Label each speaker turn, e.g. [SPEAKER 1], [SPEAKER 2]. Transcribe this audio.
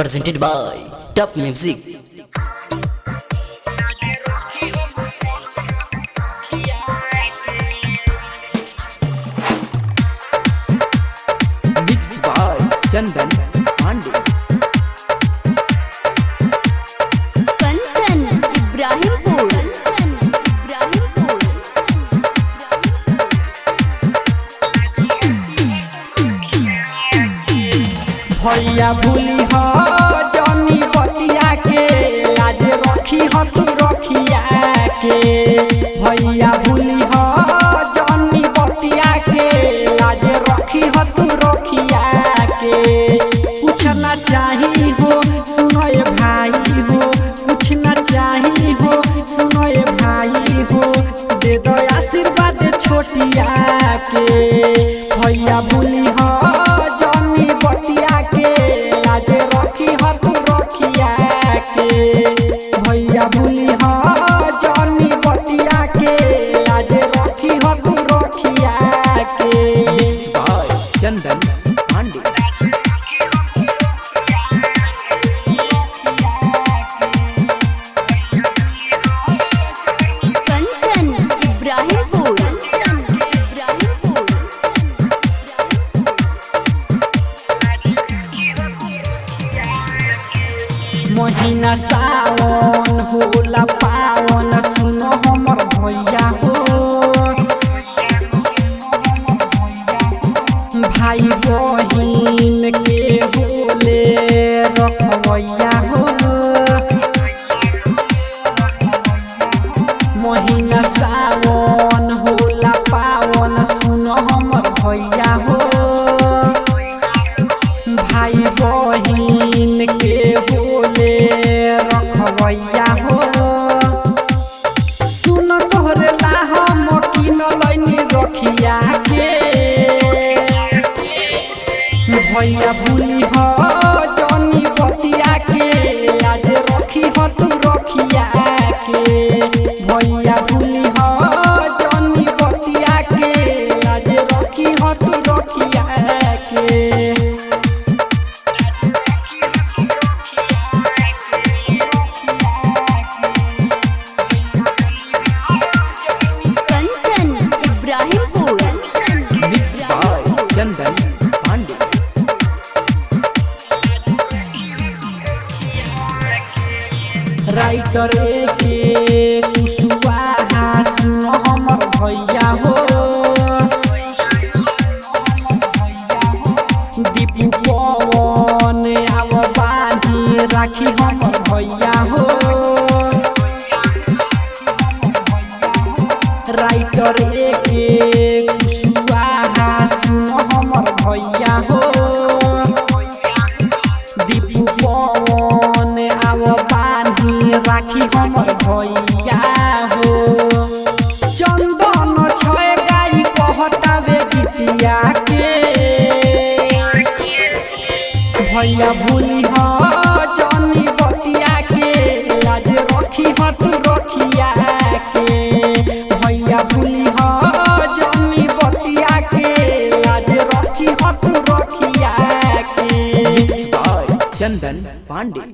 [SPEAKER 1] presented by Top Music. Mixed by Chandan Pandey.
[SPEAKER 2] Kanchan Ibrahimpur
[SPEAKER 3] भैया भूली हो जनी बतिया के लाज रखी हो तू रखिया के। भैया भूली हो जनी बतिया के लाज रखी हो तू रखिया के। पूछना चाही हो सुनो ये भाई हो, पूछना चाही हो सुनो ये भाई हो, दे दो आशीर्वाद छोटिया के। भैया भूली हो जनी बतिया के लाज रखी हो तू रखिया के। भैया भूली हो जनी बतिया के लाज रखी हो तू रखिया के।
[SPEAKER 1] Mixed by Chandan Pandey.
[SPEAKER 2] Kanchan Ibrahimpur
[SPEAKER 3] महीना सावन होला पावन सुनो हमर भैया हो। भाई बहिन के होले रखवैया हो। महीना सावन होला पावन सुनो हमर भैया हो। भाई बहिन के होले रखवैया हो। सुन तोहरे ला हम किन लैनी रखिया के। भैया भूली हो जनी बतिया के लाज रखी हो तू रखिया के। भैया भूली हो जनी बतिया के लाज रखी हो तू रखिया के।
[SPEAKER 2] Kanchan Ibrahimpur
[SPEAKER 1] Mixed by Chandan Pandey.
[SPEAKER 3] Writer के कुशवाहा सुनो हमर भैया हो। दीपू पवन आव बांधी राखी हमर भैया हो। राइटर के कुशवाहा सुनो हमर भैया हो। दीपू पवन आव बांधी राखी हमर भैया हो। चंदन छय गाई कहतावे गीतिया के। भैया भूली हो जनी बतिया के लाज रखी हो तू रखिया के। भैया भूली हो जनी बतिया के लाज रखी हो तू रखिया के।
[SPEAKER 1] Mixed by Chandan Pandey.